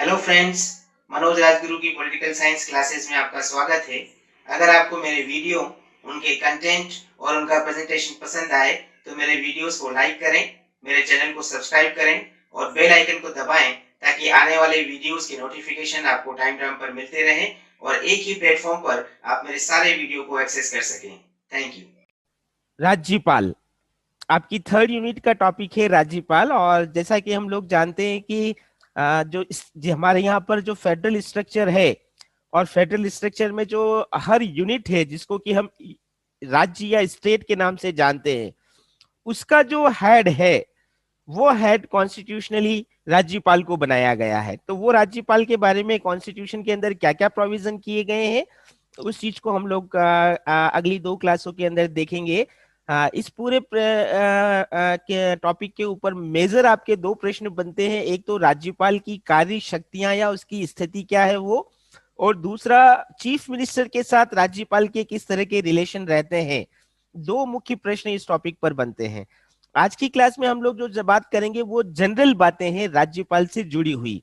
Hello friends, Manoj Rajguru की political science classes में आपका स्वागत है। अगर आपको मेरे वीडियो, उनके कंटेंट और उनका प्रेजेंटेशन पसंद आए तो मेरे वीडियोस को लाइक करें, मेरे चैनल को सब्सक्राइब करें और बेल आइकन को दबाएं ताकि आने वाले वीडियोस की नोटिफिकेशन आपको टाइम टाइम पर मिलते रहे और एक ही प्लेटफॉर्म पर आप मेरे सारे वीडियो को एक्सेस कर सकें। Thank you. राज्यपाल आपकी थर्ड यूनिट का टॉपिक है राज्यपाल। और जैसा कि हम लोग जानते हैं कि जो हमारे यहाँ पर जो फेडरल स्ट्रक्चर है और फेडरल स्ट्रक्चर में जो हर यूनिट है जिसको कि हम राज्य या स्टेट के नाम से जानते हैं, उसका जो हेड है वो हेड कॉन्स्टिट्यूशनली राज्यपाल को बनाया गया है। तो वो राज्यपाल के बारे में कॉन्स्टिट्यूशन के अंदर क्या क्या प्रोविजन किए गए हैं उस चीज को हम लोग अगली दो क्लासों के अंदर देखेंगे। इस पूरे के टॉपिक के ऊपर मेजर आपके दो प्रश्न बनते हैं। एक तो राज्यपाल की कार्य शक्तियां या उसकी स्थिति क्या है वो, और दूसरा चीफ मिनिस्टर के साथ राज्यपाल के किस तरह के रिलेशन रहते हैं। दो मुख्य प्रश्न इस टॉपिक पर बनते हैं। आज की क्लास में हम लोग जो बात करेंगे वो जनरल बातें हैं राज्यपाल से जुड़ी हुई।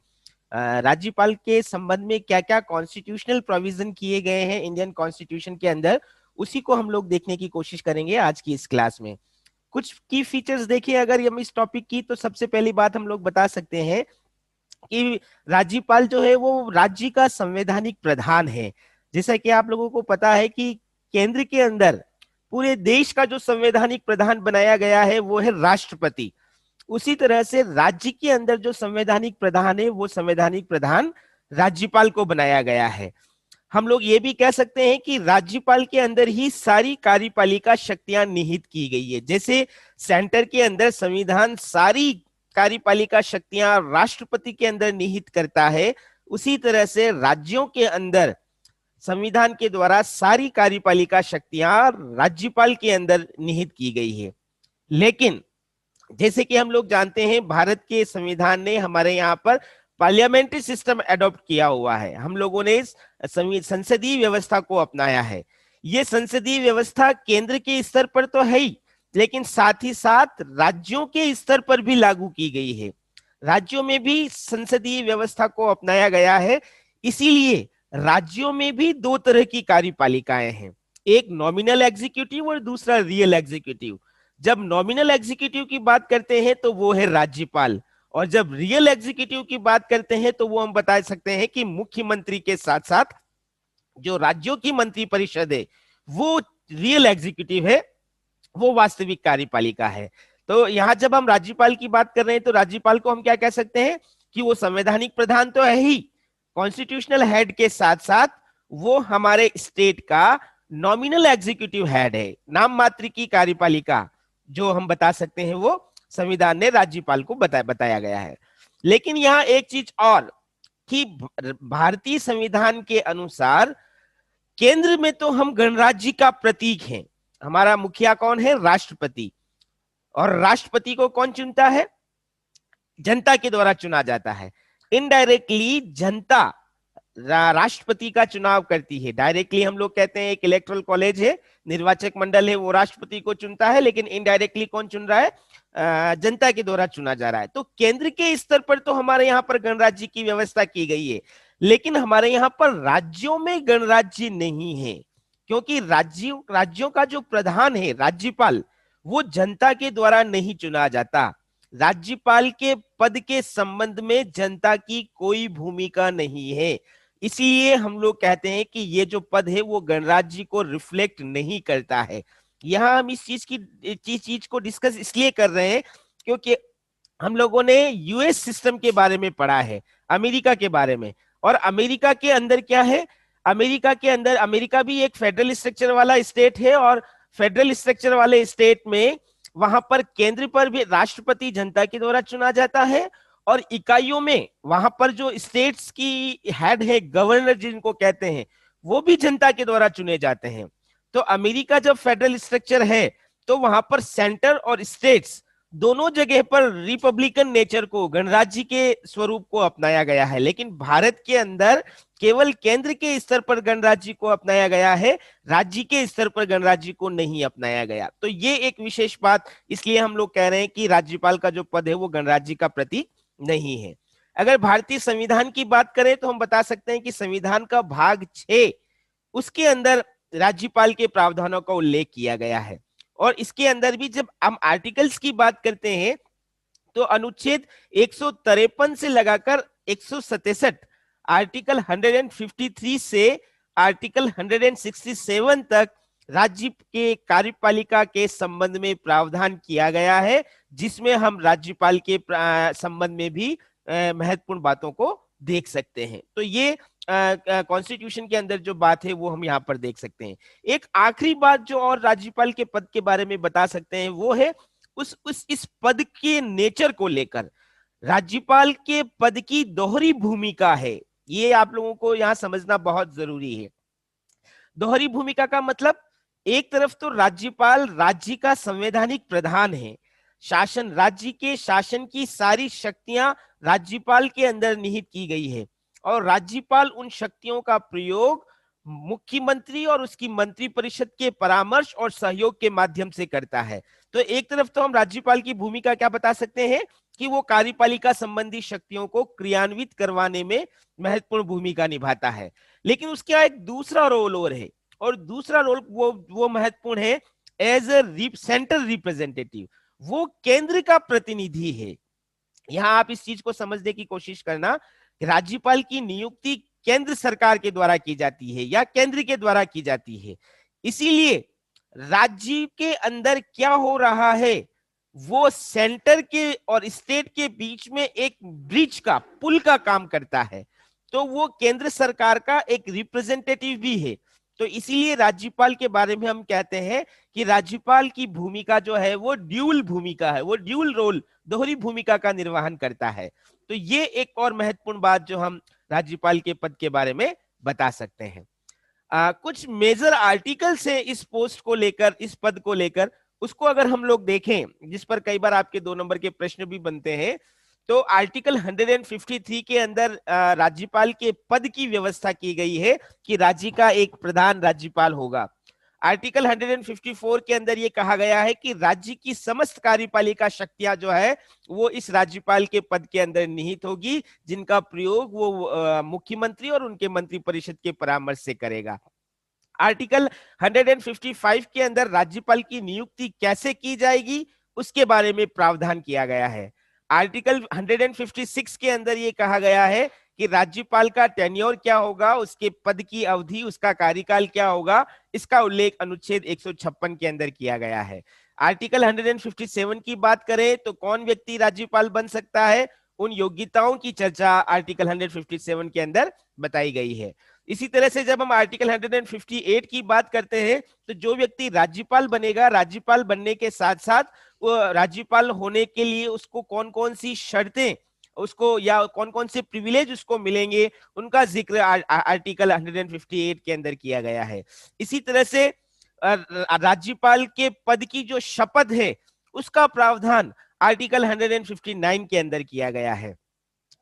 राज्यपाल के संबंध में क्या क्या कॉन्स्टिट्यूशनल प्रोविजन किए गए हैं इंडियन कॉन्स्टिट्यूशन के अंदर, उसी को हम लोग देखने की कोशिश करेंगे आज की इस क्लास में। कुछ की फीचर्स देखिए अगर हम इस टॉपिक की, तो सबसे पहली बात हम लोग बता सकते हैं कि राज्यपाल जो है वो राज्य का संवैधानिक प्रधान है। जैसा कि आप लोगों को पता है कि केंद्र के अंदर पूरे देश का जो संवैधानिक प्रधान बनाया गया है वो है राष्ट्रपति। उसी तरह से राज्य के अंदर जो संवैधानिक प्रधान है वो संवैधानिक प्रधान राज्यपाल को बनाया गया है। हम लोग ये भी कह सकते हैं कि राज्यपाल के अंदर ही सारी कार्यपालिका शक्तियां निहित की गई है। जैसे सेंटर के अंदर संविधान सारी कार्यपालिका शक्तियां राष्ट्रपति के अंदर निहित करता है, उसी तरह से राज्यों के अंदर संविधान के द्वारा सारी कार्यपालिका शक्तियां राज्यपाल के अंदर निहित की गई है। लेकिन जैसे कि हम लोग जानते हैं भारत के संविधान ने हमारे यहाँ पर पार्लियामेंट्री सिस्टम एडॉप्ट किया हुआ है। हम लोगों ने संसदीय व्यवस्था को अपनाया है। ये संसदीय व्यवस्था केंद्र के स्तर पर तो है ही, लेकिन साथ ही साथ राज्यों के स्तर पर भी लागू की गई है। राज्यों में भी संसदीय व्यवस्था को अपनाया गया है। इसीलिए राज्यों में भी दो तरह की कार्यपालिकाएं हैं, एक नॉमिनल एग्जीक्यूटिव और दूसरा रियल एग्जीक्यूटिव। जब नॉमिनल एग्जीक्यूटिव की बात करते हैं तो वो है राज्यपाल, और जब रियल एग्जीक्यूटिव की बात करते हैं तो वो हम बता सकते हैं कि मुख्यमंत्री के साथ साथ जो राज्यों की मंत्री परिषद है वो रियल एग्जीक्यूटिव है, वो वास्तविक कार्यपालिका है। तो यहां जब हम राज्यपाल की बात कर रहे हैं तो राज्यपाल को हम क्या कह सकते हैं कि वो संवैधानिक प्रधान तो है ही, कॉन्स्टिट्यूशनल हेड के साथ साथ वो हमारे स्टेट का नॉमिनल एग्जीक्यूटिव हेड है। नाम मात्र की कार्यपालिका जो हम बता सकते हैं वो संविधान ने राज्यपाल को बताया गया है। लेकिन यहाँ एक चीज और कि भारतीय संविधान के अनुसार केंद्र में तो हम गणराज्य का प्रतीक हैं। हमारा मुखिया कौन है? राष्ट्रपति। और राष्ट्रपति को कौन चुनता है? जनता के द्वारा चुना जाता है। इनडायरेक्टली जनता राष्ट्रपति का चुनाव करती है। डायरेक्टली हम लोग कहते हैं एक इलेक्टोरल कॉलेज है, निर्वाचक मंडल है, वो राष्ट्रपति को चुनता है, लेकिन इनडायरेक्टली कौन चुन रहा है? जनता के द्वारा चुना जा रहा है। तो केंद्र के स्तर पर तो हमारे यहाँ पर गणराज्य की व्यवस्था की गई है, लेकिन हमारे यहाँ पर राज्यों में गणराज्य नहीं है, क्योंकि राज्यों का जो प्रधान है राज्यपाल, वो जनता के द्वारा नहीं चुना जाता। राज्यपाल के पद के संबंध में जनता की कोई भूमिका नहीं है। इसलिए हम लोग कहते हैं कि ये जो पद है वो गणराज्य को रिफ्लेक्ट नहीं करता है। यहाँ हम इस चीज को डिस्कस इसलिए कर रहे हैं क्योंकि हम लोगों ने यूएस सिस्टम के बारे में पढ़ा है, अमेरिका के बारे में। और अमेरिका के अंदर क्या है? अमेरिका के अंदर, अमेरिका भी एक फेडरल स्ट्रक्चर वाला स्टेट है, और फेडरल स्ट्रक्चर वाले स्टेट में वहां पर केंद्र पर भी राष्ट्रपति जनता के द्वारा चुना जाता है, और इकाइयों में वहां पर जो स्टेट्स की हेड है, गवर्नर जिनको कहते हैं, वो भी जनता के द्वारा चुने जाते हैं। तो अमेरिका जब फेडरल स्ट्रक्चर है तो वहां पर सेंटर और स्टेट्स दोनों जगह पर रिपब्लिकन नेचर को, गणराज्य के स्वरूप को अपनाया गया है। लेकिन भारत के अंदर केवल केंद्र के स्तर पर गणराज्य को अपनाया गया है, राज्य के स्तर पर गणराज्य को नहीं अपनाया गया। तो ये एक विशेष बात, इसलिए हम लोग कह रहे हैं कि राज्यपाल का जो पद है वो गणराज्य का प्रतीक नहीं है। अगर भारतीय संविधान की बात करें तो हम बता सकते हैं कि संविधान का भाग 6 उसके अंदर राज्यपाल के प्रावधानों का उल्लेख किया गया है। और इसके अंदर भी जब हम आर्टिकल्स की बात करते हैं तो अनुच्छेद 153 से लगाकर 167, आर्टिकल 153 से आर्टिकल 167 तक राज्य के कार्यपालिका के संबंध में प्रावधान किया गया है, जिसमें हम राज्यपाल के संबंध में भी महत्वपूर्ण बातों को देख सकते हैं। तो ये कॉन्स्टिट्यूशन के अंदर जो बात है वो हम यहाँ पर देख सकते हैं। एक आखिरी बात जो और राज्यपाल के पद के बारे में बता सकते हैं वो है इस पद के नेचर को लेकर। राज्यपाल के पद की दोहरी भूमिका है, ये आप लोगों को यहां समझना बहुत जरूरी है। दोहरी भूमिका का मतलब, एक तरफ तो राज्यपाल राज्य का संवैधानिक प्रधान है, शासन राज्य के शासन की सारी शक्तियां राज्यपाल के अंदर निहित की गई है, और राज्यपाल उन शक्तियों का प्रयोग मुख्यमंत्री और उसकी मंत्री परिषद के परामर्श और सहयोग के माध्यम से करता है। तो एक तरफ तो हम राज्यपाल की भूमिका क्या बता सकते हैं कि वो कार्यपालिका संबंधी शक्तियों को क्रियान्वित करवाने में महत्वपूर्ण भूमिका निभाता है, लेकिन उसका एक दूसरा रोल और है, और दूसरा रोल वो महत्वपूर्ण है एज ए सेंट्रल रिप्रेजेंटेटिव, वो केंद्र का प्रतिनिधि है। यहां आप इस चीज को समझने की कोशिश करना, राज्यपाल की नियुक्ति केंद्र सरकार के द्वारा की जाती है या केंद्र के द्वारा की जाती है, इसीलिए राज्य के अंदर क्या हो रहा है वो सेंटर के और स्टेट के बीच में एक ब्रिज का, पुल का काम करता है। तो वो केंद्र सरकार का एक रिप्रेजेंटेटिव भी है। तो इसीलिए राज्यपाल के बारे में हम कहते हैं कि राज्यपाल की भूमिका जो है वो ड्यूल भूमिका है, वो ड्यूल रोल, दोहरी भूमिका का निर्वहन करता है। तो ये एक और महत्वपूर्ण बात जो हम राज्यपाल के पद के बारे में बता सकते हैं। कुछ मेजर आर्टिकल्स हैं इस पोस्ट को लेकर, इस पद को लेकर, उसको अगर हम लोग देखें, जिस पर कई बार आपके 2 नंबर के प्रश्न भी बनते हैं, तो आर्टिकल 153 के अंदर राज्यपाल के पद की व्यवस्था की गई है कि राज्य का एक प्रधान राज्यपाल होगा। आर्टिकल 154 के अंदर ये कहा गया है कि राज्य की समस्त कार्यपालिका शक्तियां जो है वो इस राज्यपाल के पद के अंदर निहित होगी, जिनका प्रयोग वो मुख्यमंत्री और उनके मंत्री परिषद के परामर्श से करेगा। आर्टिकल 155 के अंदर राज्यपाल की नियुक्ति कैसे की जाएगी उसके बारे में प्रावधान किया गया है। आर्टिकल 156 के अंदर ये कहा गया है कि राज्यपाल का टेन्योर क्या होगा, उसके पद की अवधि, उसका कार्यकाल क्या होगा, इसका उल्लेख अनुच्छेद 156 के अंदर किया गया है। आर्टिकल 157 की बात करें तो कौन व्यक्ति राज्यपाल बन सकता है, उन योग्यताओं की चर्चा आर्टिकल 157 के अंदर बताई गई है। इसी तरह से जब हम आर्टिकल 158 की बात करते हैं तो जो व्यक्ति राज्यपाल बनेगा, राज्यपाल बनने के साथ साथ वो राज्यपाल होने के लिए उसको कौन कौन सी शर्तें उसको या कौन कौन से प्रिविलेज उसको मिलेंगे, उनका जिक्र आर्टिकल 158 के अंदर किया गया है। इसी तरह से राज्यपाल के पद की जो शपथ है उसका प्रावधान आर्टिकल 159 के अंदर किया गया है।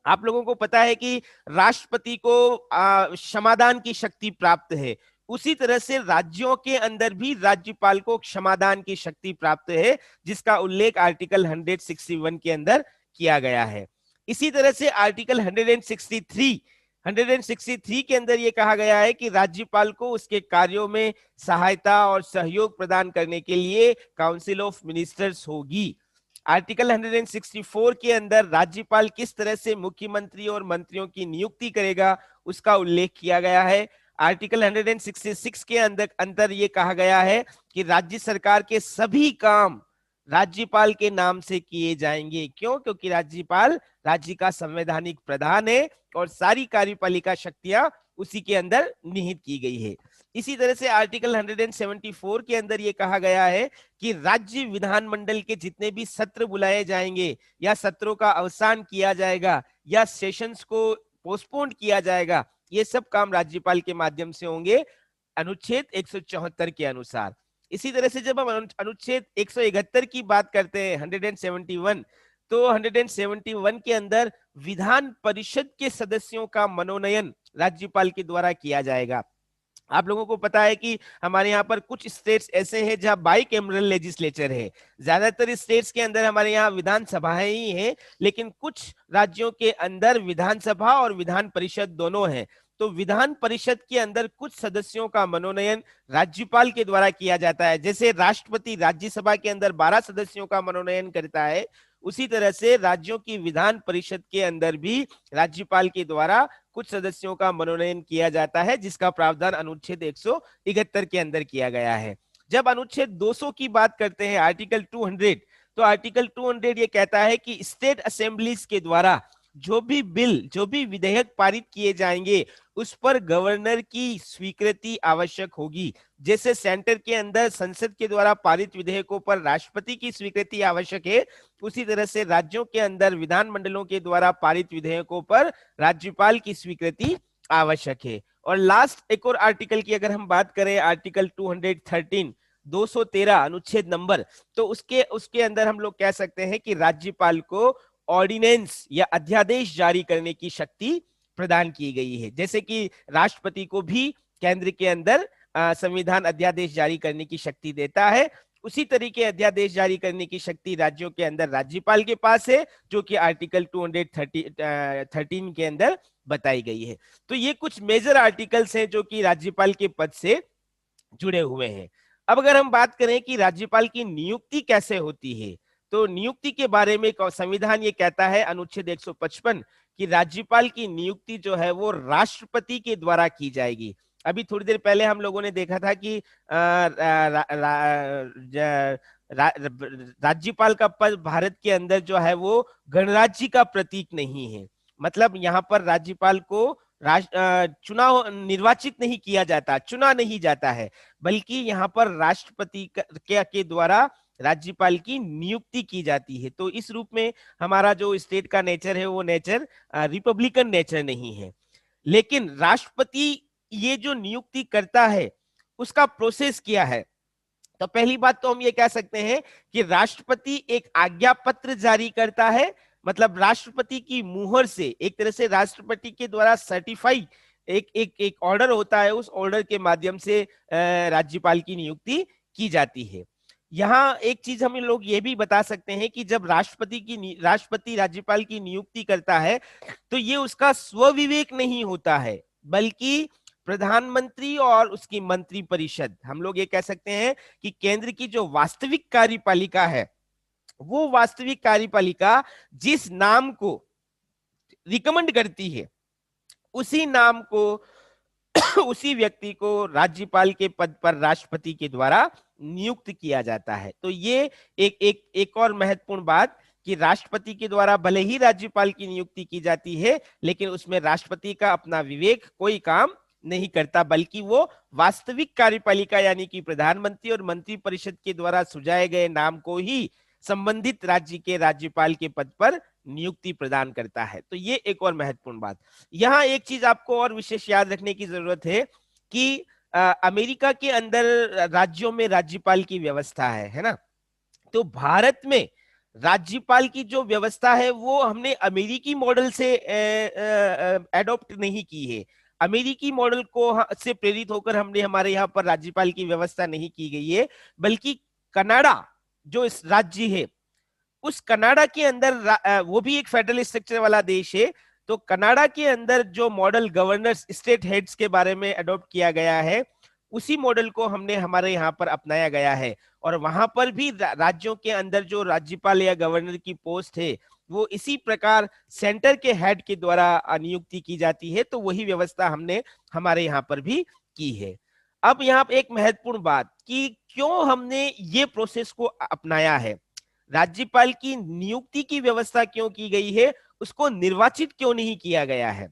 आप लोगों को पता है कि राष्ट्रपति को क्षमादान की शक्ति प्राप्त है, उसी तरह से राज्यों के अंदर भी राज्यपाल को क्षमादान की शक्ति प्राप्त है, जिसका उल्लेख आर्टिकल 161 के अंदर किया गया है। इसी तरह से आर्टिकल 163 के अंदर यह कहा गया है कि राज्यपाल को उसके कार्यों में सहायता और सहयोग प्रदान करने के लिए काउंसिल ऑफ मिनिस्टर्स होगी। आर्टिकल 164 के अंदर राज्यपाल किस तरह से मुख्यमंत्री और मंत्रियों की नियुक्ति करेगा उसका उल्लेख किया गया है। आर्टिकल 166 के अंदर ये कहा गया है कि राज्य सरकार के सभी काम राज्यपाल के नाम से किए जाएंगे। क्यों? क्योंकि राज्यपाल राज्य का संवैधानिक प्रधान है और सारी कार्यपालिका शक्तियां उसी के अंदर निहित की गई है। इसी तरह से आर्टिकल 174 के अंदर ये कहा गया है कि राज्य विधानमंडल के जितने भी सत्र बुलाए जाएंगे या सत्रों का अवसान किया जाएगा या सेशंस को पोस्टपोन किया जाएगा, ये सब काम राज्यपाल के माध्यम से होंगे अनुच्छेद 174 के अनुसार। इसी तरह से जब हम अनुच्छेद 171 की बात करते हैं 171, तो 171 के अंदर विधान परिषद के सदस्यों का मनोनयन राज्यपाल के द्वारा किया जाएगा। आप लोगों को पता है कि हमारे यहाँ पर कुछ स्टेट्स ऐसे हैं जहां बाइकैमरल लेजिस्लेचर है। ज्यादातर स्टेट्स के अंदर हमारे यहाँ विधानसभाएं ही हैं, लेकिन कुछ राज्यों के अंदर विधानसभा और विधान परिषद दोनों हैं। तो विधान परिषद के अंदर कुछ सदस्यों का मनोनयन राज्यपाल के द्वारा किया जाता है। जैसे राष्ट्रपति राज्यसभा के अंदर 12 सदस्यों का मनोनयन करता है, उसी तरह से राज्यों की विधान परिषद के अंदर भी राज्यपाल के द्वारा कुछ सदस्यों का मनोनयन किया जाता है, जिसका प्रावधान अनुच्छेद 171 के अंदर किया गया है। जब अनुच्छेद 200 की बात करते हैं, आर्टिकल 200, तो आर्टिकल 200 ये कहता है कि स्टेट असेंबलीज के द्वारा जो भी बिल, जो भी विधेयक पारित किए जाएंगे, उस पर गवर्नर की स्वीकृति आवश्यक होगी। जैसे सेंटर के अंदर संसद के द्वारा पारित विधेयकों पर राष्ट्रपति की स्वीकृति आवश्यक है, उसी तरह से राज्यों के अंदर विधानमंडलों के द्वारा पारित विधेयकों पर राज्यपाल की स्वीकृति आवश्यक है। और लास्ट एक और आर्टिकल की अगर हम बात करें, आर्टिकल 213, 213 अनुच्छेद नंबर, तो उसके उसके अंदर हम लोग कह सकते हैं कि राज्यपाल को ऑर्डिनेंस या अध्यादेश जारी करने की शक्ति प्रदान की गई है। जैसे कि राष्ट्रपति को भी केंद्र के अंदर संविधान अध्यादेश जारी करने की शक्ति देता है, उसी तरीके अध्यादेश जारी करने की शक्ति राज्यों के अंदर राज्यपाल के पास है, जो कि आर्टिकल 213 के अंदर बताई गई है। तो ये कुछ मेजर आर्टिकल्स हैं जो कि राज्यपाल के पद से जुड़े हुए हैं। अब अगर हम बात करें कि राज्यपाल की नियुक्ति कैसे होती है, तो नियुक्ति के बारे में संविधान ये कहता है, अनुच्छेद 155, कि राज्यपाल की नियुक्ति जो है वो राष्ट्रपति के द्वारा की जाएगी। अभी थोड़ी देर पहले हम लोगों ने देखा था कि राज्यपाल का पद भारत के अंदर जो है वो गणराज्य का प्रतीक नहीं है। मतलब यहाँ पर राज्यपाल को चुनाव निर्वाचित नहीं किया जाता, चुना नहीं जाता है, बल्कि यहाँ पर राष्ट्रपति के द्वारा राज्यपाल की नियुक्ति की जाती है। तो इस रूप में हमारा जो स्टेट का नेचर है वो नेचर रिपब्लिकन नेचर नहीं है। लेकिन राष्ट्रपति ये जो नियुक्ति करता है उसका प्रोसेस क्या है, तो पहली बात तो हम ये कह सकते हैं कि राष्ट्रपति एक आज्ञा पत्र जारी करता है। मतलब राष्ट्रपति की मुहर से, एक तरह से राष्ट्रपति के द्वारा सर्टिफाई एक ऑर्डर होता है, उस ऑर्डर के माध्यम से राज्यपाल की नियुक्ति की जाती है। यहाँ एक चीज हम लोग ये भी बता सकते हैं कि जब राष्ट्रपति राज्यपाल की नियुक्ति करता है तो ये उसका स्वविवेक नहीं होता है, बल्कि प्रधानमंत्री और उसकी मंत्री परिषद, हम लोग ये कह सकते हैं कि केंद्र की जो वास्तविक कार्यपालिका है, वो वास्तविक कार्यपालिका जिस नाम को रिकमेंड करती है, उसी नाम को उसी व्यक्ति को राज्यपाल के पद पर राष्ट्रपति के द्वारा नियुक्त किया जाता है। तो ये एक और महत्वपूर्ण बात कि राष्ट्रपति के द्वारा भले ही राज्यपाल की नियुक्ति की जाती है, लेकिन उसमें राष्ट्रपति का अपना विवेक कोई काम नहीं करता, बल्कि वो वास्तविक कार्यपालिका यानी कि प्रधानमंत्री और मंत्री परिषद के द्वारा सुझाए गए नाम को ही संबंधित राज्य के राज्यपाल के पद पर नियुक्ति प्रदान करता है। तो ये एक और महत्वपूर्ण बात। यहाँ एक चीज आपको और विशेष याद रखने की जरूरत है कि अमेरिका के अंदर राज्यों में राज्यपाल की व्यवस्था है ना। तो भारत में राज्यपाल की जो व्यवस्था है वो हमने अमेरिकी मॉडल से एडॉप्ट नहीं की है। अमेरिकी मॉडल को से प्रेरित होकर हमने हमारे यहाँ पर राज्यपाल की व्यवस्था नहीं की गई है, बल्कि कनाडा जो इस राज्य है, उस कनाडा के अंदर वो भी एक फेडरल स्ट्रक्चर वाला देश है। तो कनाडा के अंदर जो मॉडल गवर्नर्स, स्टेट हेड्स के बारे में अडॉप्ट किया गया है, उसी मॉडल को हमने हमारे यहाँ पर अपनाया गया है। और वहां पर भी राज्यों के अंदर जो राज्यपाल या गवर्नर की पोस्ट है वो इसी प्रकार सेंटर के हेड के द्वारा नियुक्ति की जाती है। तो वही व्यवस्था हमने हमारे यहाँ पर भी की है। अब यहाँ पर एक महत्वपूर्ण बात कि क्यों हमने ये प्रोसेस को अपनाया है, राज्यपाल की नियुक्ति की व्यवस्था क्यों की गई है, उसको निर्वाचित क्यों नहीं किया गया है।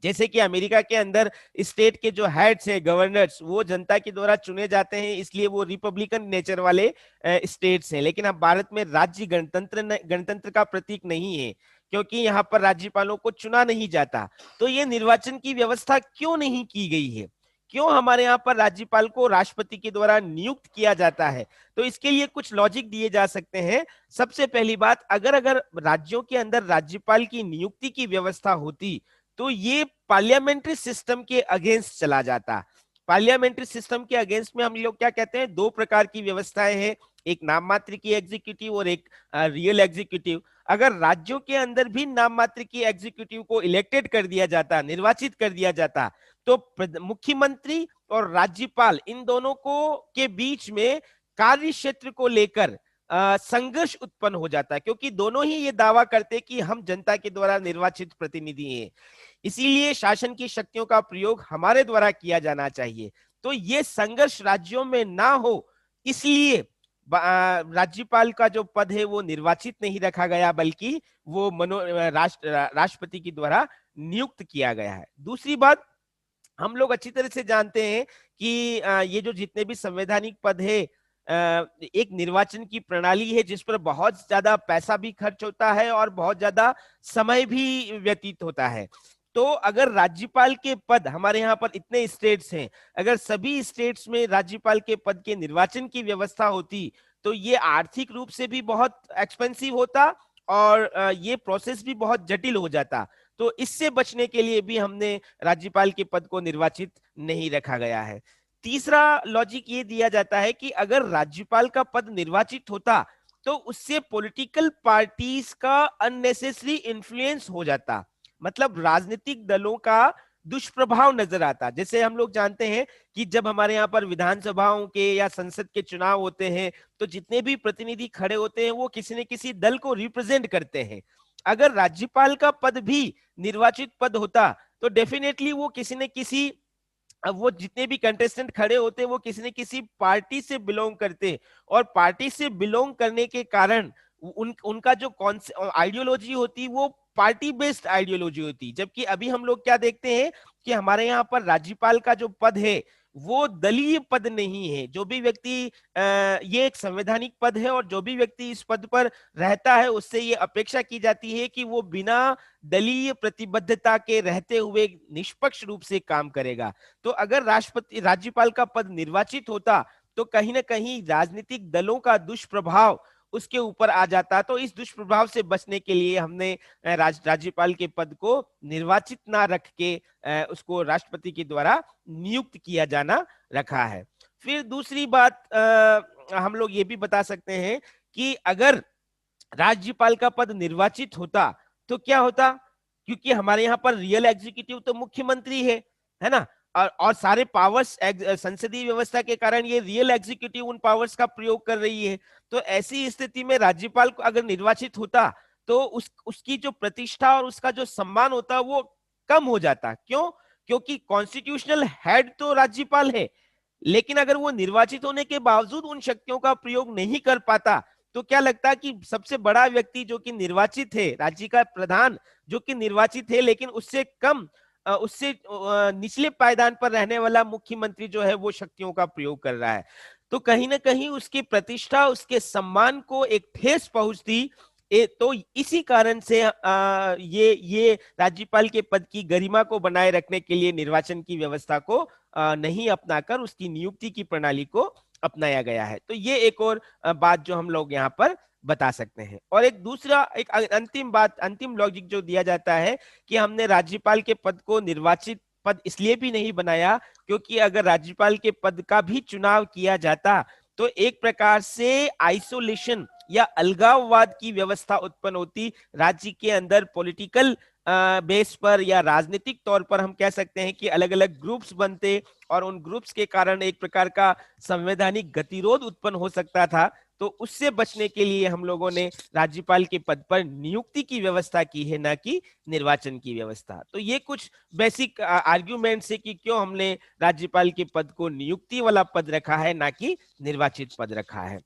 जैसे कि अमेरिका के अंदर स्टेट के जो हेड्स है, गवर्नर्स, वो जनता के द्वारा चुने जाते हैं, इसलिए वो रिपब्लिकन नेचर वाले स्टेट्स हैं। लेकिन अब भारत में राज्य गणतंत्र का प्रतीक नहीं है, क्योंकि यहाँ पर राज्यपालों को चुना नहीं जाता। तो ये निर्वाचन की व्यवस्था क्यों नहीं की गई है, क्यों हमारे यहाँ पर राज्यपाल को राष्ट्रपति के द्वारा नियुक्त किया जाता है, तो इसके लिए कुछ लॉजिक दिए जा सकते हैं। सबसे पहली बात, अगर राज्यों के अंदर राज्यपाल की नियुक्ति की व्यवस्था होती तो ये पार्लियामेंट्री सिस्टम के अगेंस्ट चला जाता, पार्लियामेंट्री सिस्टम के अगेंस्ट में हम लोग क्या कहते हैं, दो प्रकार की व्यवस्थाएं हैं, एक नाम मात्र की एग्जीक्यूटिव और एक रियल एग्जीक्यूटिव। अगर राज्यों के अंदर भी नाम मात्र की एग्जीक्यूटिव को इलेक्टेड कर दिया जाता, निर्वाचित कर दिया जाता, तो मुख्यमंत्री और राज्यपाल इन दोनों को के बीच में कार्य क्षेत्र को लेकर संघर्ष उत्पन्न हो जाता है, क्योंकि दोनों ही ये दावा करते कि हम जनता के द्वारा निर्वाचित प्रतिनिधि हैं, इसीलिए शासन की शक्तियों का प्रयोग हमारे द्वारा किया जाना चाहिए। तो ये संघर्ष राज्यों में ना हो, इसलिए राज्यपाल का जो पद है वो निर्वाचित नहीं रखा गया, बल्कि वो राष्ट्रपति के द्वारा नियुक्त किया गया है। दूसरी बात, हम लोग अच्छी तरह से जानते हैं कि ये जो जितने भी संवैधानिक पद है, एक निर्वाचन की प्रणाली है जिस पर बहुत ज्यादा पैसा भी खर्च होता है और बहुत ज्यादा समय भी व्यतीत होता है। तो अगर राज्यपाल के पद, हमारे यहाँ पर इतने स्टेट्स हैं, अगर सभी स्टेट्स में राज्यपाल के पद के निर्वाचन की व्यवस्था होती तो ये आर्थिक रूप से भी बहुत एक्सपेंसिव होता और ये प्रोसेस भी बहुत जटिल हो जाता। तो इससे बचने के लिए भी हमने राज्यपाल के पद को निर्वाचित नहीं रखा गया है। तीसरा लॉजिक ये दिया जाता है कि अगर राज्यपाल का पद निर्वाचित होता तो उससे पॉलिटिकल पार्टीज का अननेसेसरी इन्फ्लुएंस हो जाता, मतलब राजनीतिक दलों का दुष्प्रभाव नजर आता। जैसे हम लोग जानते हैं कि जब हमारे यहाँ पर विधानसभाओं के या संसद के चुनाव होते हैं तो जितने भी प्रतिनिधि खड़े होते हैं वो किसी न किसी दल को रिप्रेजेंट करते हैं। अगर राज्यपाल का पद भी निर्वाचित पद होता तो डेफिनेटली वो किसी न किसी, अब वो जितने भी कंटेस्टेंट खड़े होते वो किसी न किसी पार्टी से बिलोंग करते, और पार्टी से बिलोंग करने के कारण उनका जो आइडियोलॉजी होती वो पार्टी बेस्ड आइडियोलॉजी होती। जबकि अभी हम लोग क्या देखते हैं कि हमारे यहाँ पर राज्यपाल का जो पद है वो दलीय पद नहीं है। जो भी व्यक्ति ये एक संवैधानिक पद है और जो भी व्यक्ति इस पद पर रहता है उससे ये अपेक्षा की जाती है कि वो बिना दलीय प्रतिबद्धता के रहते हुए निष्पक्ष रूप से काम करेगा। तो अगर राज्यपाल का पद निर्वाचित होता तो कहीं ना कहीं राजनीतिक दलों का दुष्प्रभाव उसके ऊपर आ जाता। तो इस दुष्प्रभाव से बचने के लिए हमने राज्यपाल के पद को निर्वाचित ना रख के उसको राष्ट्रपति के द्वारा नियुक्त किया जाना रखा है। फिर दूसरी बात, हम लोग ये भी बता सकते हैं कि अगर राज्यपाल का पद निर्वाचित होता तो क्या होता, क्योंकि हमारे यहाँ पर रियल एग्जीक्यूटिव तो मुख्यमंत्री है ना, और सारे पावर्स संसदीय व्यवस्था के कारण ये रियल एग्जीक्यूटिव उन पावर्स का प्रयोग कर रही है। तो ऐसी स्थिति में राज्यपाल को अगर निर्वाचित होता तो उसकी जो प्रतिष्ठा और उसका जो सम्मान होता वो कम हो जाता। क्यों? क्योंकि कॉन्स्टिट्यूशनल हेड तो राज्यपाल है, लेकिन अगर वो निर्वाचित होने के बावजूद उन शक्तियों का प्रयोग नहीं कर पाता तो क्या लगता कि सबसे बड़ा व्यक्ति जो कि निर्वाचित है, राज्य का प्रधान जो कि निर्वाचित है, लेकिन उससे कम, उससे निचले पायदान पर रहने वाला मुख्यमंत्री जो है वो शक्तियों का प्रयोग कर रहा है, तो कहीं ना कहीं उसकी प्रतिष्ठा, उसके सम्मान को एक ठेस पहुंचती। तो इसी कारण से ये राज्यपाल के पद की गरिमा को बनाए रखने के लिए निर्वाचन की व्यवस्था को नहीं अपनाकर उसकी नियुक्ति की प्रणाली को अपनाया गया है। तो ये एक और बात जो हम लोग यहाँ पर बता सकते हैं। और एक दूसरा, एक अंतिम बात, अंतिम लॉजिक जो दिया जाता है कि हमने राज्यपाल के पद को निर्वाचित पद इसलिए भी नहीं बनाया क्योंकि अगर राज्यपाल के पद का भी चुनाव किया जाता तो एक प्रकार से आइसोलेशन या अलगाववाद की व्यवस्था उत्पन्न होती राज्य के अंदर। पॉलिटिकल बेस पर या राजनीतिक तौर पर हम कह सकते हैं कि अलग अलग ग्रुप्स बनते और उन ग्रुप्स के कारण एक प्रकार का संवैधानिक गतिरोध उत्पन्न हो सकता था। तो उससे बचने के लिए हम लोगों ने राज्यपाल के पद पर नियुक्ति की व्यवस्था की है, ना कि निर्वाचन की व्यवस्था। तो ये कुछ बेसिक आर्ग्यूमेंट्स है कि क्यों हमने राज्यपाल के पद को नियुक्ति वाला पद रखा है, ना कि निर्वाचित पद रखा है।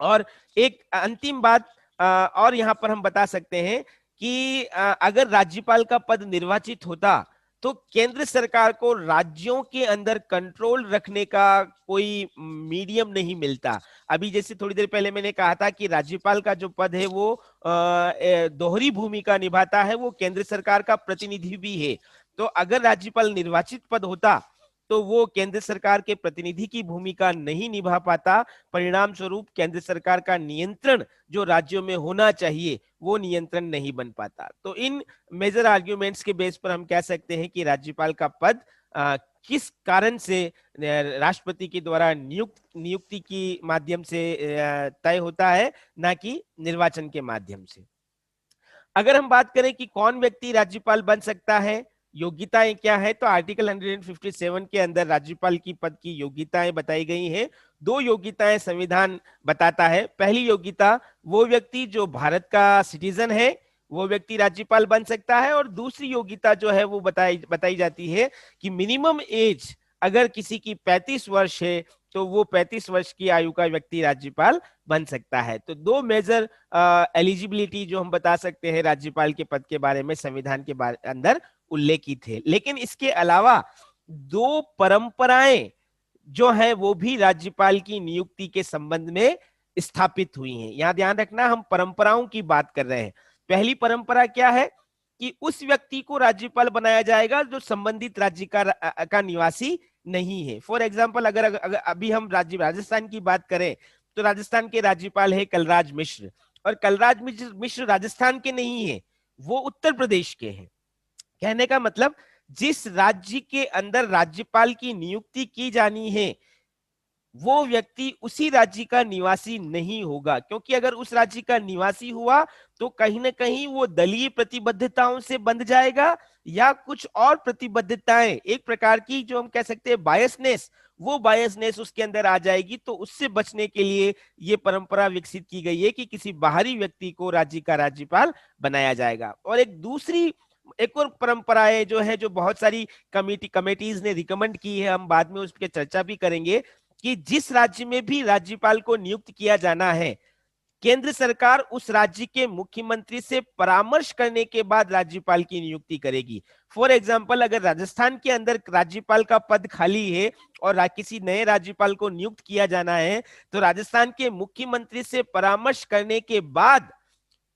और एक अंतिम बात और यहाँ पर हम बता सकते हैं कि अगर राज्यपाल का पद निर्वाचित होता तो केंद्र सरकार को राज्यों के अंदर कंट्रोल रखने का कोई मीडियम नहीं मिलता। अभी जैसे थोड़ी देर पहले मैंने कहा था कि राज्यपाल का जो पद है वो दोहरी भूमिका निभाता है, वो केंद्र सरकार का प्रतिनिधि भी है। तो अगर राज्यपाल निर्वाचित पद होता तो वो केंद्र सरकार के प्रतिनिधि की भूमिका नहीं निभा पाता, परिणाम स्वरूप केंद्र सरकार का नियंत्रण जो राज्यों में होना चाहिए वो नियंत्रण नहीं बन पाता। तो इन मेजर आर्ग्यूमेंट्स के बेस पर हम कह सकते हैं कि राज्यपाल का पद किस कारण से राष्ट्रपति के द्वारा नियुक्ति की माध्यम से तय होता है, ना कि निर्वाचन के माध्यम से। अगर हम बात करें कि कौन व्यक्ति राज्यपाल बन सकता है, योग्यताएं क्या है, तो आर्टिकल 157 के अंदर राज्यपाल की पद की योग्यताएं बताई गई हैं। दो योग्यताएं संविधान बताता है। पहली योग्यता, वो व्यक्ति जो भारत का सिटीजन है वो व्यक्ति राज्यपाल बन सकता है, और दूसरी योग्यता जो है वो बताई जाती है कि मिनिमम एज अगर किसी की 35 वर्ष है तो वो 35 वर्ष की आयु का व्यक्ति राज्यपाल बन सकता है। तो दो मेजर एलिजिबिलिटी जो हम बता सकते हैं राज्यपाल के पद के बारे में संविधान के अंदर उल्लेखित है। लेकिन इसके अलावा दो परंपराएं जो है वो भी राज्यपाल की नियुक्ति के संबंध में स्थापित हुई हैं। यहां ध्यान रखना, हम परंपराओं की बात कर रहे हैं। पहली परंपरा क्या है कि उस व्यक्ति को राज्यपाल बनाया जाएगा जो संबंधित राज्य का निवासी नहीं है। फॉर एग्जाम्पल, अगर अभी हम राजस्थान की बात करें तो राजस्थान के राज्यपाल है कलराज मिश्र, और कलराज मिश्र राजस्थान के नहीं है, वो उत्तर प्रदेश के हैं। कहने का मतलब, जिस राज्य के अंदर राज्यपाल की नियुक्ति की जानी है वो व्यक्ति उसी राज्य का निवासी नहीं होगा, क्योंकि अगर उस राज्य का निवासी हुआ तो कहीं ना कहीं वो दलीय प्रतिबद्धताओं से बंध जाएगा, या कुछ और प्रतिबद्धताएं, एक प्रकार की जो हम कह सकते हैं बायसनेस, वो बायसनेस उसके अंदर आ जाएगी। तो उससे बचने के लिए ये परंपरा विकसित की गई है कि किसी बाहरी व्यक्ति को राज्य का राज्यपाल बनाया जाएगा। और एक और परंपराएं जो है, जो बहुत सारी कमेटीज ने रिकमेंड की है, हम बाद में उस पर चर्चा भी करेंगे, कि जिस राज्य में भी राज्यपाल को नियुक्त किया जाना है, केंद्र सरकार उस राज्य के मुख्यमंत्री से परामर्श करने के बाद राज्यपाल की नियुक्ति करेगी। फॉर एग्जांपल, अगर राजस्थान के अंदर राज्यपाल का पद खाली है और किसी नए राज्यपाल को नियुक्त किया जाना है, तो राजस्थान के मुख्यमंत्री से परामर्श करने के बाद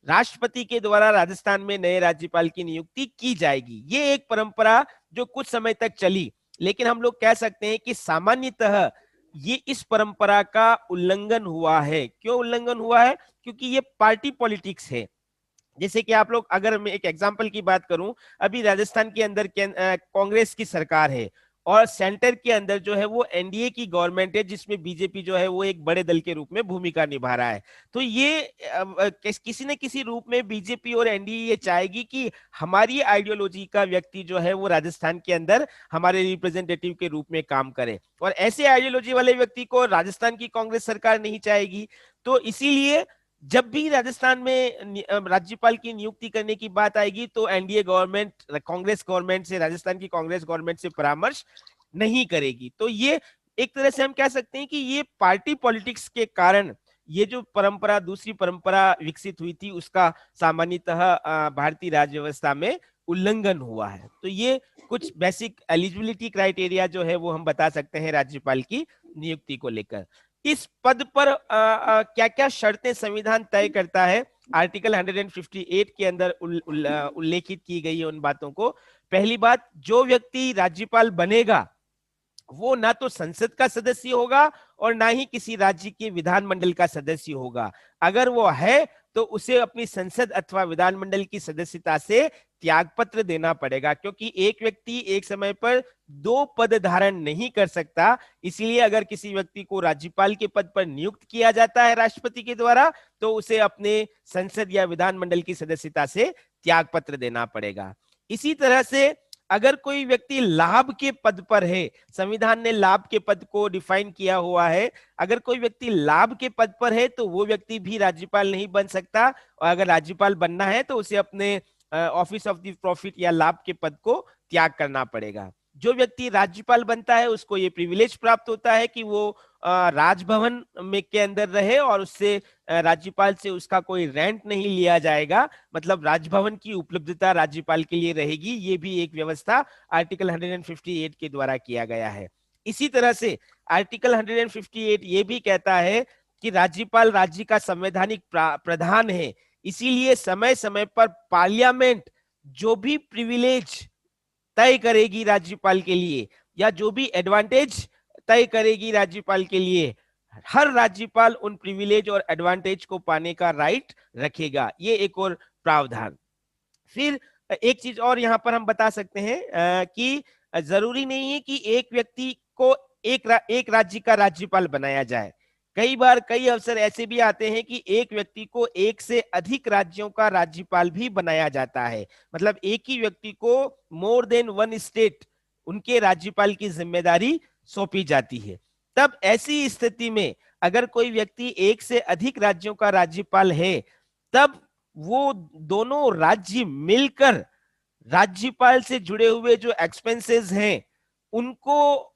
राष्ट्रपति के द्वारा राजस्थान में नए राज्यपाल की नियुक्ति की जाएगी। ये एक परंपरा जो कुछ समय तक चली, लेकिन हम लोग कह सकते हैं कि सामान्यतः ये इस परंपरा का उल्लंघन हुआ है। क्यों उल्लंघन हुआ है? क्योंकि ये पार्टी पॉलिटिक्स है। जैसे कि आप लोग, अगर मैं एक एग्जांपल की बात करूं, अभी राजस्थान के अंदर कांग्रेस की सरकार है और सेंटर के अंदर जो है वो एनडीए की गवर्नमेंट है, जिसमें बीजेपी जो है वो एक बड़े दल के रूप में भूमिका निभा रहा है। तो ये किसी न किसी रूप में बीजेपी और एनडीए ये चाहेगी कि हमारी आइडियोलॉजी का व्यक्ति जो है वो राजस्थान के अंदर हमारे रिप्रेजेंटेटिव के रूप में काम करे, और ऐसे आइडियोलॉजी वाले व्यक्ति को राजस्थान की कांग्रेस सरकार नहीं चाहेगी। तो इसीलिए जब भी राजस्थान में राज्यपाल की नियुक्ति करने की बात आएगी तो एनडीए गवर्नमेंट कांग्रेस गवर्नमेंट से, राजस्थान की कांग्रेस गवर्नमेंट से परामर्श नहीं करेगी। तो ये एक तरह से हम कह सकते हैं कि ये पार्टी पॉलिटिक्स के कारण ये जो परंपरा, दूसरी परंपरा विकसित हुई थी, उसका सामान्यतः भारतीय राज्य व्यवस्था में उल्लंघन हुआ है। तो ये कुछ बेसिक एलिजिबिलिटी क्राइटेरिया जो है वो हम बता सकते हैं राज्यपाल की नियुक्ति को लेकर। इस पद पर क्या क्या शर्तें संविधान तय करता है, आर्टिकल 158 के अंदर उल्लेखित की गई है उन बातों को। पहली बात, जो व्यक्ति राज्यपाल बनेगा वो ना तो संसद का सदस्य होगा और ना ही किसी राज्य के विधानमंडल का सदस्य होगा। अगर वो है तो उसे अपनी संसद अथवा विधानमंडल की सदस्यता से त्यागपत्र देना पड़ेगा, क्योंकि एक व्यक्ति एक समय पर दो पद धारण नहीं कर सकता। इसलिए अगर किसी व्यक्ति को राज्यपाल के पद पर नियुक्त किया जाता है राष्ट्रपति के द्वारा, तो उसे अपने संसद या विधानमंडल की सदस्यता से त्यागपत्र देना पड़ेगा। इसी तरह से अगर कोई व्यक्ति लाभ के पद पर है, संविधान ने लाभ के पद को डिफाइन किया हुआ है, अगर कोई व्यक्ति लाभ के पद पर है तो वो व्यक्ति भी राज्यपाल नहीं बन सकता, और अगर राज्यपाल बनना है तो उसे अपने ऑफिस ऑफ द प्रॉफिट या लाभ के पद को त्याग करना पड़ेगा। जो व्यक्ति राज्यपाल बनता है उसको ये प्रिविलेज प्राप्त होता है कि वो राजभवन में के अंदर रहे और उससे राज्यपाल से उसका कोई रेंट नहीं लिया जाएगा, मतलब राजभवन की उपलब्धता राज्यपाल के लिए रहेगी। ये भी एक व्यवस्था आर्टिकल 158 के द्वारा किया गया है। इसी तरह से आर्टिकल 158 ये भी कहता है कि राज्यपाल राज्य का संवैधानिक प्रधान है, इसीलिए समय समय पर पार्लियामेंट जो भी प्रिविलेज तय करेगी राज्यपाल के लिए या जो भी एडवांटेज तय करेगी राज्यपाल के लिए, हर राज्यपाल उन प्रिविलेज और एडवांटेज को पाने का राइट रखेगा। ये एक और प्रावधान। फिर एक चीज और यहां पर हम बता सकते हैं कि जरूरी नहीं है कि एक व्यक्ति को एक राज्य का राज्यपाल बनाया जाए। कई बार कई अवसर ऐसे भी आते हैं कि एक व्यक्ति को एक से अधिक राज्यों का राज्यपाल भी बनाया जाता है। मतलब एक ही व्यक्ति को मोर देन वन स्टेट उनके राज्यपाल की जिम्मेदारी सौंपी जाती है। तब ऐसी स्थिति में अगर कोई व्यक्ति एक से अधिक राज्यों का राज्यपाल है, तब वो दोनों राज्य मिलकर राज्यपाल से जुड़े हुए जो एक्सपेंसेस हैं उनको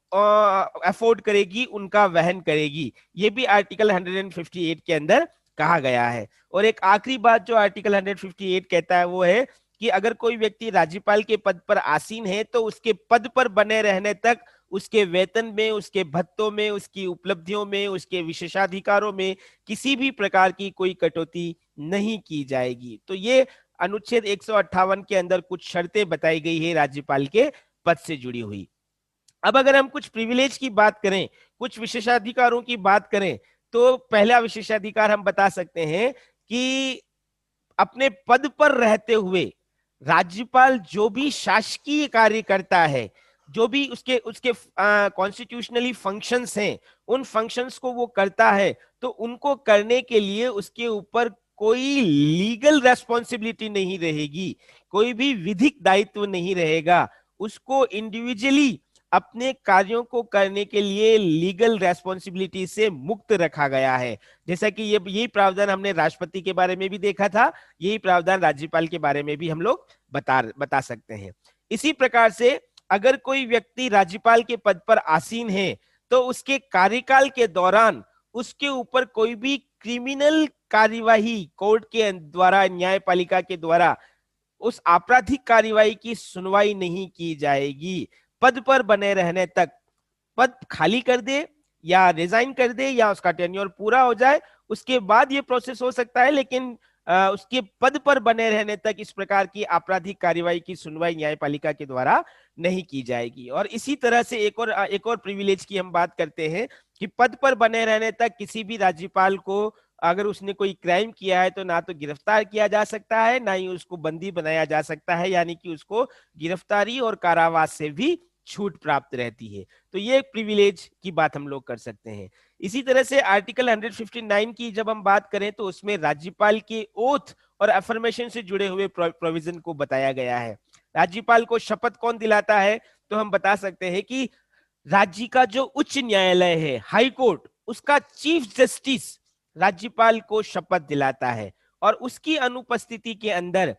अफोर्ड करेगी, उनका वहन करेगी। ये भी आर्टिकल 158 के अंदर कहा गया है। और एक आखिरी बात जो आर्टिकल 158 कहता है वो है कि अगर कोई व्यक्ति राज्यपाल के पद पर आसीन है तो उसके पद पर बने रहने तक उसके वेतन में, उसके भत्तों में, उसकी उपलब्धियों में, उसके विशेषाधिकारों में किसी भी प्रकार की कोई कटौती नहीं की जाएगी। तो ये अनुच्छेद 158 के अंदर कुछ शर्तें बताई गई है राज्यपाल के पद से जुड़ी हुई। अब अगर हम कुछ प्रिविलेज की बात करें, कुछ विशेषाधिकारों की बात करें, तो पहला विशेषाधिकार हम बता सकते हैं कि अपने पद पर रहते हुए राज्यपाल जो भी शासकीय कार्य करता है, जो भी उसके उसके कॉन्स्टिट्यूशनली फंक्शंस हैं, उन फंक्शंस को वो करता है, तो उनको करने के लिए उसके ऊपर कोई लीगल रेस्पॉन्सिबिलिटी नहीं रहेगी, कोई भी विधिक दायित्व नहीं रहेगा। उसको इंडिविजुअली अपने कार्यों को करने के लिए लीगल रेस्पॉन्सिबिलिटी से मुक्त रखा गया है। जैसा कि यही प्रावधान हमने राष्ट्रपति के बारे में भी देखा था, यही प्रावधान राज्यपाल के बारे में भी हम लोग बता सकते हैं। इसी प्रकार से अगर कोई व्यक्ति राज्यपाल के पद पर आसीन है तो उसके कार्यकाल के दौरान उसके ऊपर कोई भी क्रिमिनल कार्यवाही कोर्ट के द्वारा, न्यायपालिका के द्वारा उस आपराधिक कार्यवाही की सुनवाई नहीं की जाएगी। पद पर बने रहने तक, पद खाली कर दे या रिजाइन कर दे या उसका टेन्योर पूरा हो जाए उसके बाद ये प्रोसेस हो सकता है, लेकिन उसके पद पर बने रहने तक इस प्रकार की आपराधिक कार्यवाही की सुनवाई न्यायपालिका के द्वारा नहीं की जाएगी। और इसी तरह से एक और प्रिविलेज की हम बात करते हैं कि पद पर बने रहने तक किसी भी राज्यपाल को अगर उसने कोई क्राइम किया है तो ना तो गिरफ्तार किया जा सकता है, ना ही उसको बंदी बनाया जा सकता है, यानी कि उसको गिरफ्तारी और कारावास से भी छूट प्राप्त रहती है। तो ये एक प्रिविलेज की बात हम लोग कर सकते हैं। इसी तरह से आर्टिकल 159 की जब हम बात करें तो उसमें राज्यपाल के ओथ और अफर्मेशन से जुड़े हुए प्रोविजन को बताया गया है। राज्यपाल को शपथ कौन दिलाता है? तो हम बता सकते हैं कि राज्य का जो उच्च न्यायालय है, हाई कोर्ट, उसका चीफ जस्टिस राज्यपाल को शपथ दिलाता है। और उसकी अनुपस्थिति के अंदर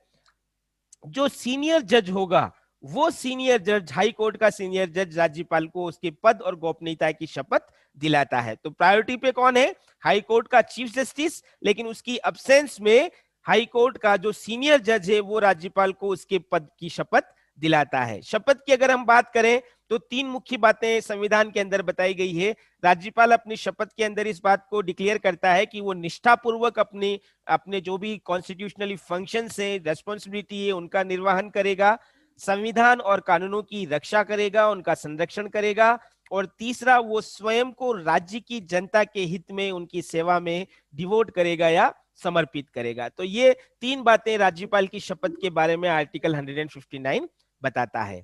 जो सीनियर जज होगा, वो सीनियर जज, हाई कोर्ट का सीनियर जज राज्यपाल को उसके पद और गोपनीयता की शपथ दिलाता है। तो प्रायोरिटी पे कौन है? हाई कोर्ट का चीफ जस्टिस, लेकिन उसकी अब्सेंस में हाई कोर्ट का जो सीनियर जज है वो राज्यपाल को उसके पद की शपथ दिलाता है। शपथ की अगर हम बात करें तो तीन मुख्य बातें संविधान के अंदर बताई गई है। राज्यपाल अपनी शपथ के अंदर इस बात को डिक्लेयर करता है कि वो निष्ठापूर्वक अपने जो भी कॉन्स्टिट्यूशनली फंक्शंस है, रेस्पॉन्सिबिलिटी है, उनका निर्वहन करेगा, संविधान और कानूनों की रक्षा करेगा, उनका संरक्षण करेगा, और तीसरा वो स्वयं को राज्य की जनता के हित में, उनकी सेवा में डिवोट करेगा या समर्पित करेगा। तो ये तीन बातें राज्यपाल की शपथ के बारे में आर्टिकल 159 बताता है।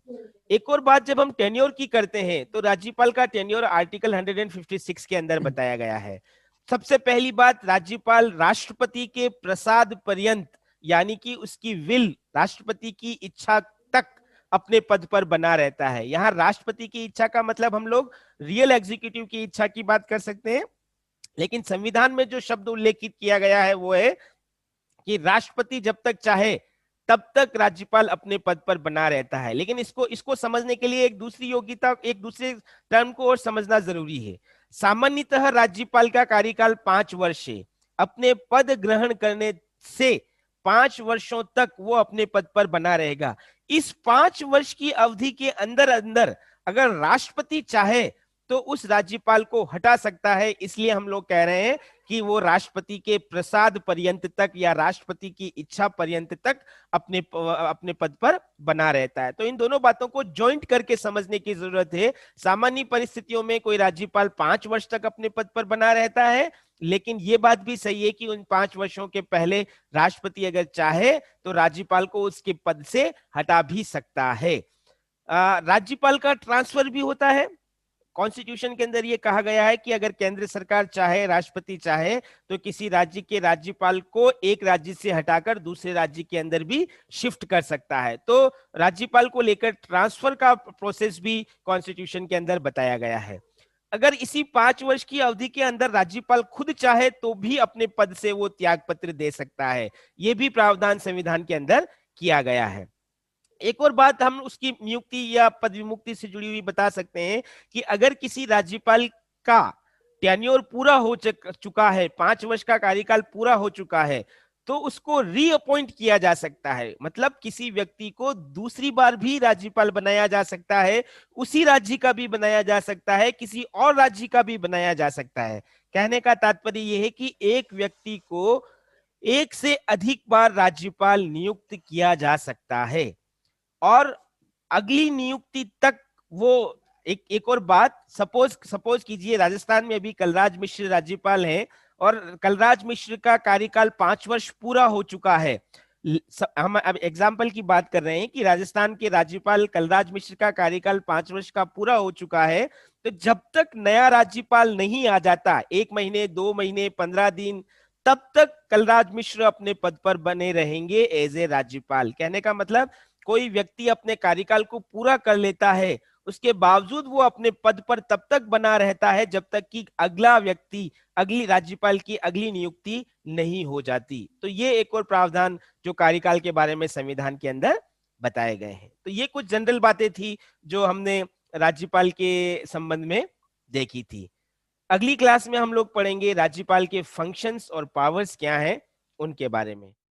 एक और बात जब हम टेन्योर की करते हैं तो राज्यपाल का टेन्योर आर्टिकल 156 के अंदर बताया गया है। सबसे पहली बात, राज्यपाल राष्ट्रपति के प्रसाद पर्यंत, यानी कि उसकी विल, राष्ट्रपति की इच्छा तक अपने पद पर बना रहता है। यहाँ राष्ट्रपति की इच्छा का मतलब हम लोग रियल एग्जीक्यूटिव की इच्छा की बात कर सकते हैं, लेकिन संविधान में जो शब्द उल्लेखित किया गया है वो है कि राष्ट्रपति जब तक चाहे तब तक राज्यपाल अपने पद पर बना रहता है। लेकिन इसको समझने के लिए एक दूसरी योग्यता, एक दूसरे टर्म को और समझना जरूरी है। सामान्यतः राज्यपाल का कार्यकाल 5 वर्ष है। अपने पद ग्रहण करने से 5 वर्षों तक वो अपने पद पर बना रहेगा। इस 5 वर्ष की अवधि के अंदर अंदर अगर राष्ट्रपति चाहे तो उस राज्यपाल को हटा सकता है। इसलिए हम लोग कह रहे हैं कि वो राष्ट्रपति के प्रसाद पर्यंत तक या राष्ट्रपति की इच्छा पर्यंत तक अपने पद पर बना रहता है। तो इन दोनों बातों को जॉइंट करके समझने की जरूरत है। सामान्य परिस्थितियों में कोई राज्यपाल 5 वर्ष तक अपने पद पर बना रहता है, लेकिन ये बात भी सही है कि उन 5 वर्षों के पहले राष्ट्रपति अगर चाहे तो राज्यपाल को उसके पद से हटा भी सकता है। राज्यपाल का ट्रांसफर भी होता है। कॉन्स्टिट्यूशन के अंदर ये कहा गया है कि अगर केंद्र सरकार चाहे, राष्ट्रपति चाहे, तो किसी राज्य के राज्यपाल को एक राज्य से हटाकर दूसरे राज्य के अंदर भी शिफ्ट कर सकता है। तो राज्यपाल को लेकर ट्रांसफर का प्रोसेस भी कॉन्स्टिट्यूशन के अंदर बताया गया है। अगर इसी 5 वर्ष की अवधि के अंदर राज्यपाल खुद चाहे तो भी अपने पद से वो त्याग पत्र दे सकता है। ये भी प्रावधान संविधान के अंदर किया गया है। एक और बात हम उसकी नियुक्ति या पद विमुक्ति से जुड़ी हुई बता सकते हैं कि अगर किसी राज्यपाल का टेन्योर पूरा हो चुका है, 5 वर्ष का कार्यकाल पूरा हो चुका है, तो उसको रीअपॉइंट किया जा सकता है। मतलब किसी व्यक्ति को दूसरी बार भी राज्यपाल बनाया जा सकता है, उसी राज्य का भी बनाया जा सकता है, किसी और राज्य का भी बनाया जा सकता है। कहने का तात्पर्य यह है कि एक व्यक्ति को एक से अधिक बार राज्यपाल नियुक्त किया जा सकता है और अगली नियुक्ति तक वो एक और बात, सपोज कीजिए राजस्थान में अभी कलराज मिश्र राज्यपाल हैं और कलराज मिश्र का कार्यकाल 5 वर्ष पूरा हो चुका है। हम अब एग्जाम्पल की बात कर रहे हैं कि राजस्थान के राज्यपाल कलराज मिश्र का कार्यकाल 5 वर्ष का पूरा हो चुका है, तो जब तक नया राज्यपाल नहीं आ जाता, 1 महीने 2 महीने 15 दिन, तब तक कलराज मिश्र अपने पद पर बने रहेंगे एज ए राज्यपाल। कहने का मतलब कोई व्यक्ति अपने कार्यकाल को पूरा कर लेता है, उसके बावजूद वो अपने पद पर तब तक बना रहता है जब तक कि अगला व्यक्ति, अगली राज्यपाल की अगली नियुक्ति नहीं हो जाती। तो ये एक और प्रावधान जो कार्यकाल के बारे में संविधान के अंदर बताए गए हैं। तो ये कुछ जनरल बातें थी जो हमने राज्यपाल के संबंध में देखी थी। अगली क्लास में हम लोग पढ़ेंगे राज्यपाल के फंक्शंस और पावर्स क्या हैं उनके बारे में।